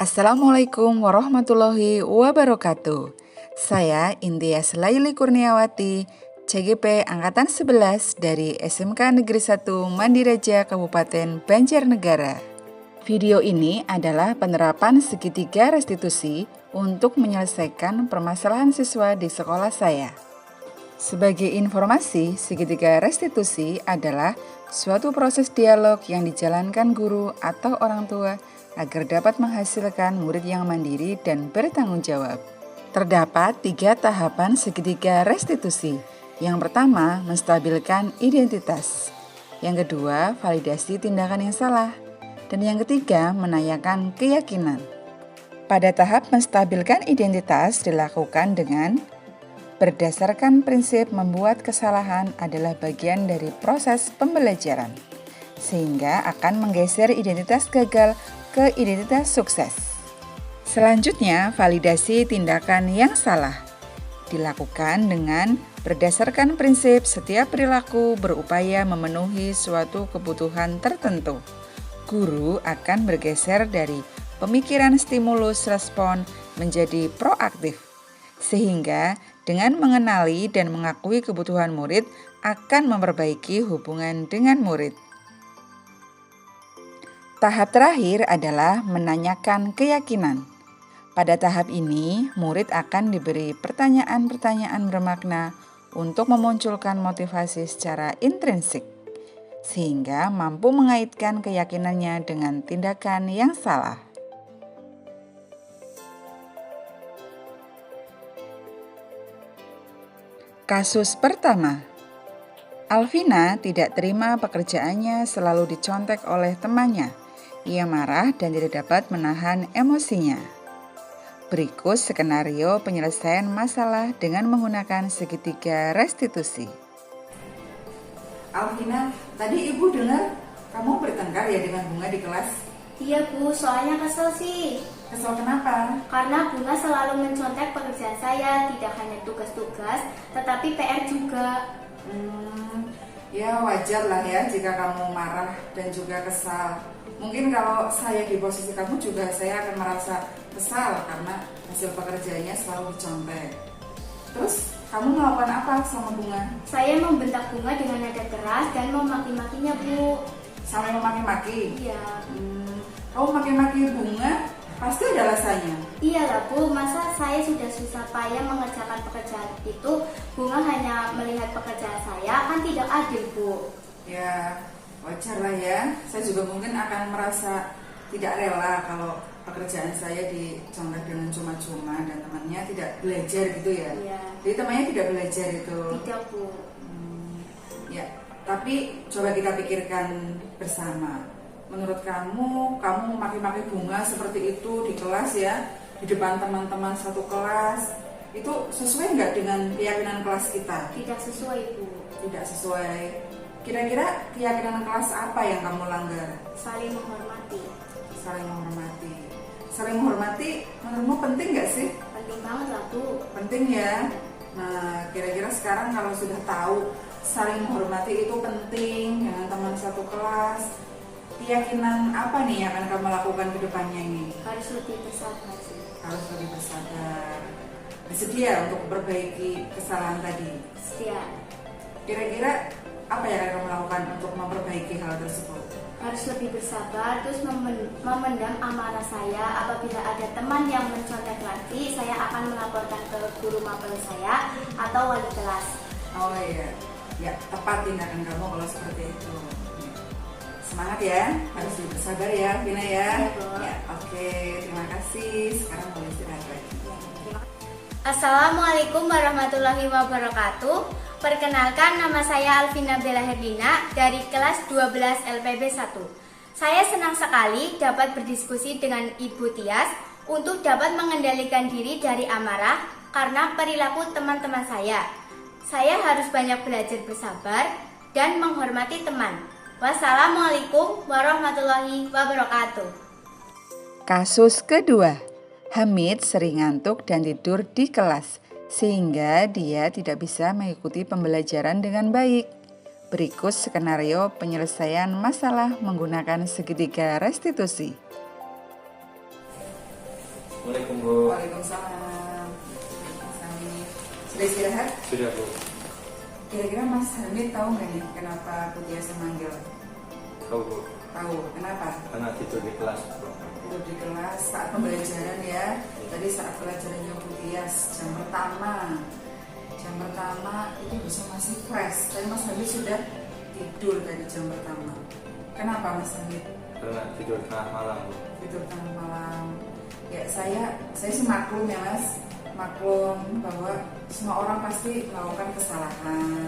Assalamualaikum warahmatullahi wabarakatuh. Saya Indias Laili Kurniawati, CGP Angkatan 11 dari SMK Negeri 1 Mandiraja Kabupaten Banjarnegara. Video ini adalah penerapan segitiga restitusi untuk menyelesaikan permasalahan siswa di sekolah saya. Sebagai informasi, segitiga restitusi adalah suatu proses dialog yang dijalankan guru atau orang tua agar dapat menghasilkan murid yang mandiri dan bertanggung jawab. Terdapat 3 tahapan segitiga restitusi. Yang pertama, menstabilkan identitas. Yang kedua, validasi tindakan yang salah. Dan yang ketiga, menanyakan keyakinan. Pada tahap menstabilkan identitas dilakukan dengan berdasarkan prinsip membuat kesalahan adalah bagian dari proses pembelajaran, sehingga akan menggeser identitas gagal ke identitas sukses. Selanjutnya, validasi tindakan yang salah dilakukan dengan berdasarkan prinsip setiap perilaku berupaya memenuhi suatu kebutuhan tertentu. Guru akan bergeser dari pemikiran stimulus respon menjadi proaktif, sehingga dengan mengenali dan mengakui kebutuhan murid akan memperbaiki hubungan dengan murid. Tahap terakhir adalah menanyakan keyakinan. Pada tahap ini, murid akan diberi pertanyaan-pertanyaan bermakna untuk memunculkan motivasi secara intrinsik, sehingga mampu mengaitkan keyakinannya dengan tindakan yang salah. Kasus pertama, Alvina tidak terima pekerjaannya selalu dicontek oleh temannya. Ia marah dan tidak dapat menahan emosinya. Berikut skenario penyelesaian masalah dengan menggunakan segitiga restitusi. Alvina, tadi ibu dengar kamu bertengkar ya dengan Bunga di kelas? Iya Bu, soalnya kesel sih. Kesel kenapa? Karena Bunga selalu mencontek pekerjaan saya, tidak hanya tugas-tugas, tetapi PR juga. Ya wajar lah ya jika kamu marah dan juga kesal. Mungkin kalau saya di posisi kamu juga saya akan merasa kesal karena hasil pekerjaannya selalu dicontek. Terus kamu melakukan apa sama Bunga? Saya membentak Bunga dengan nada keras dan memaki-makinya Bu. Sampai memaki-maki? Iya. Kamu maki-maki Bunga pasti ada alasannya. Iyalah Bu, masa saya sudah susah payah mengerjakan pekerjaan itu, Bunga hanya melihat pekerjaan saya, kan tidak adil Bu. Ya wajar lah ya, saya juga mungkin akan merasa tidak rela kalau pekerjaan saya dicontek dengan cuma-cuma dan temannya tidak belajar gitu ya. Iya. Jadi temannya tidak belajar itu. Tidak Bu. Ya, tapi coba kita pikirkan bersama. Menurut kamu maki-maki Bunga seperti itu di kelas ya, di depan teman-teman satu kelas, itu sesuai nggak dengan keyakinan kelas kita? Tidak sesuai Bu. Tidak sesuai. Kira-kira keyakinan kelas apa yang kamu langgar? Saling menghormati. Saling menghormati. Saling menghormati menurutmu penting nggak sih? Penting banget lah Bu. Penting ya. Nah, kira-kira sekarang kalau sudah tahu saling menghormati itu penting dengan teman satu kelas, keyakinan apa nih yang akan kamu lakukan ke depannya ini? Harus lebih bersabar sih. Harus lebih bersabar. Bersedia untuk memperbaiki kesalahan tadi? Setia. Kira-kira apa yang akan kamu lakukan untuk memperbaiki hal tersebut? Harus lebih bersabar, terus memendam amarah saya. Apabila ada teman yang mencontek lagi, saya akan melaporkan ke guru mapel saya atau wali kelas. Oh iya, ya tepat tindakan kamu kalau seperti itu. Semangat ya, harus lebih bersabar ya, Vina ya. Ya, oke, terima kasih. Sekarang boleh istirahat lagi. Assalamualaikum warahmatullahi wabarakatuh. Perkenalkan, nama saya Alvina Bella Herdina dari kelas 12 LPB 1. Saya senang sekali dapat berdiskusi dengan Ibu Tias untuk dapat mengendalikan diri dari amarah karena perilaku teman-teman saya. Saya harus banyak belajar bersabar dan menghormati teman. Wassalamualaikum warahmatullahi wabarakatuh. Kasus kedua, Hamid sering ngantuk dan tidur di kelas, sehingga dia tidak bisa mengikuti pembelajaran dengan baik. Berikut skenario penyelesaian masalah menggunakan segitiga restitusi. Assalamualaikum Bu. Waalaikumsalam. Mas Hamid. Sudah istirahat? Sudah Bu. Kira-kira Mas Hamid tahu nggak nih kenapa Bu Tias memanggil? Tahu Bu. Tahu. Kenapa? Karena tidur di kelas Bu. Tidur di kelas saat pembelajaran ya. Tadi saat pelajarannya Bu Tias jam pertama. Jam pertama itu bisa masih fresh. Tapi Mas Hamid sudah tidur dari jam pertama. Kenapa Mas Hamid? Karena tidur tengah malam Bu. Tidur tengah malam. Ya saya sih maklum ya Mas, maklum bahwa semua orang pasti melakukan kesalahan.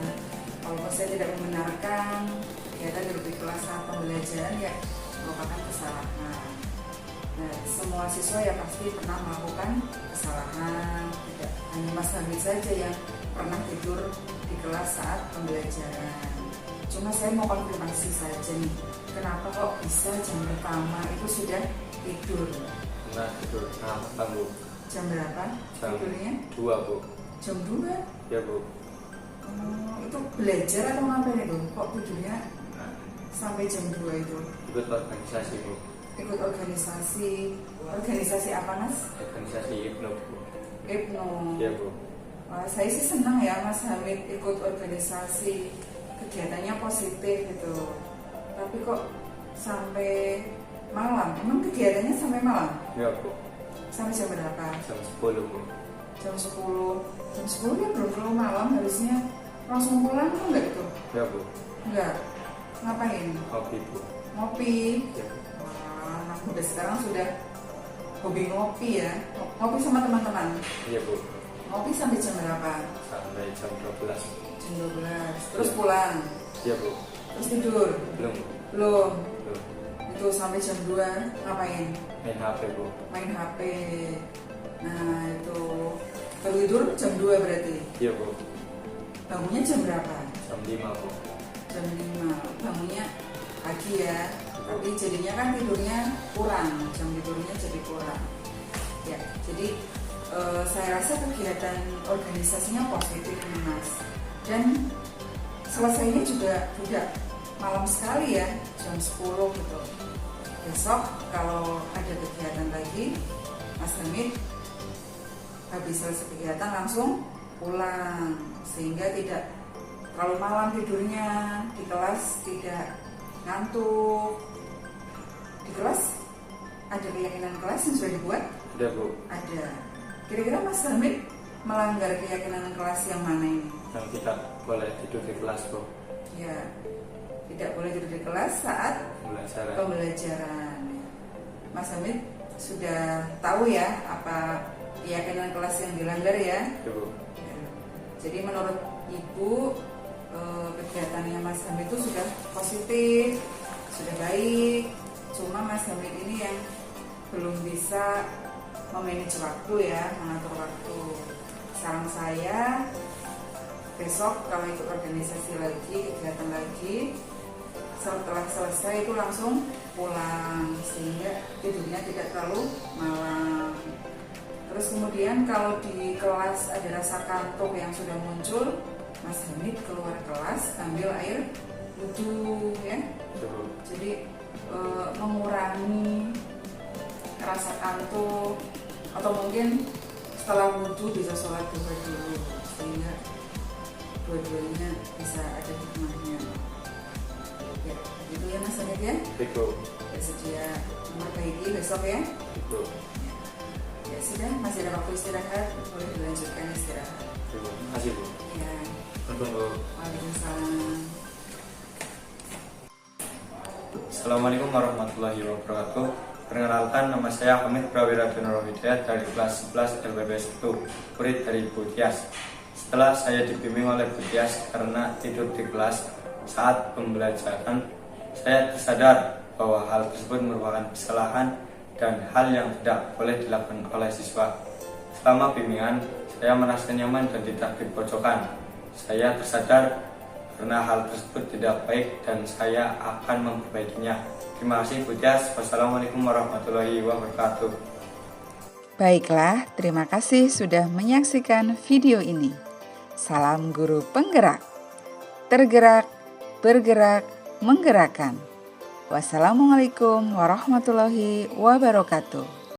Walaupun saya tidak membenarkan kegiatan duduk di kelas saat pembelajaran ya merupakan kesalahan. Nah, semua siswa ya pasti pernah melakukan kesalahan. Tidak hanya Mas Hamid saja yang pernah tidur di kelas saat pembelajaran. Cuma saya mau konfirmasi saja nih, kenapa kok bisa jam pertama itu sudah tidur? Karena tidur tengah malam Bu. Jam berapa Jam tidurnya? 2 Bu. Jam 2? Ya Bu. Itu belajar atau ngapain itu? Kok tidurnya Nah, sampai jam 2 itu? ikut organisasi Bu. Ikut organisasi. Organisasi apa Mas? Organisasi Ibnu Bu. Ibnu. Ya Bu. Wah, saya sih senang ya Mas Hamid ikut organisasi, kegiatannya positif gitu. Tapi kok sampai malam? Emang kegiatannya sampai malam? Ya Bu. Sampai jam berapa? Jam 10 Bu. Jam 10. Jam 10 ya belum terlalu malam, harusnya langsung pulang kan enggak itu? Ya Bu. Enggak. Ngapain? Kopi Bu. Ngopi. Ya Bu. Wah, anak muda sekarang sudah hobi ngopi ya. Ngopi sama teman-teman. Iya Bu. Ngopi sampai jam berapa? Sampai jam 12. Jam 12. Terus pulang. Iya Bu. Terus tidur. Belum Bu. Belum. Belum. Itu sampai jam 2 ngapain? Main HP Bu. Main HP. Nah, itu baru tidur jam 2 berarti. Iya Bu. Bangunnya jam berapa? Jam 5 Bu. Jam 5. Bangunnya pagi ya. Tapi jadinya kan tidurnya kurang, jam tidurnya jadi kurang. Ya, jadi saya rasa kegiatan organisasinya positif nih Mas. Dan selesainya juga tidak malam sekali ya, jam 10 gitu. Besok kalau ada kegiatan lagi, Mas Hamid habis selesai kegiatan langsung pulang, sehingga tidak terlalu malam tidurnya, di kelas tidak ngantuk. Di kelas ada keyakinan kelas yang sudah dibuat? Udah Bu. Ada. Kira-kira Mas Hamid melanggar keyakinan kelas yang mana ini? Yang tidak boleh tidur di kelas Bu. Ya, tidak boleh tidur di kelas saat Pembelajaran. pembelajaran. Mas Hamid sudah tahu ya apa keyakinan kelas yang dilanggar ya? Ya Bu. Jadi menurut Ibu kegiatannya Mas Hamid itu sudah positif, sudah baik. Cuma Mas Hamid ini yang belum bisa memanage waktu ya, mengatur waktu. Saran saya besok kalau ikut organisasi lagi, kegiatan lagi, setelah selesai itu langsung pulang sehingga tidurnya tidak terlalu malam. Terus kemudian kalau di kelas ada rasa kantuk yang sudah muncul, Mas Hamid keluar kelas ambil air wudhu ya. Ya Bu. Jadi mengurangi rasa kantuk, atau mungkin setelah wudhu bisa sholat duha dulu sehingga dua-duanya bisa ada hikmahnya. Ya, gitu ya Mas Hamid ya. Baik Bu. Bersedia memperbaiki besok ya. Baik Bu. Ya sudah, masih ada waktu istirahat, boleh dilanjutkan istirahat. Baik Bu. Terima kasih Bu. Ya, Untung Bu. waalaikumsalam. Assalamualaikum warahmatullahi wabarakatuh. Perkenalkan, nama saya Hamid Prawira Nurul Hidayat dari kelas 11 LPB 1, murid dari Bu Tias. Setelah saya dibimbing oleh Bu Tias karena tidur di kelas saat pembelajaran, saya tersadar bahwa hal tersebut merupakan kesalahan dan hal yang tidak boleh dilakukan oleh siswa. Selama bimbingan, saya merasa nyaman dan tidak dipojokkan. Saya tersadar karena hal tersebut tidak baik dan saya akan memperbaikinya. Terima kasih Bu Tias. Wassalamualaikum warahmatullahi wabarakatuh. Baiklah, terima kasih sudah menyaksikan video ini. Salam guru penggerak. Tergerak, bergerak, menggerakkan. Wassalamualaikum warahmatullahi wabarakatuh.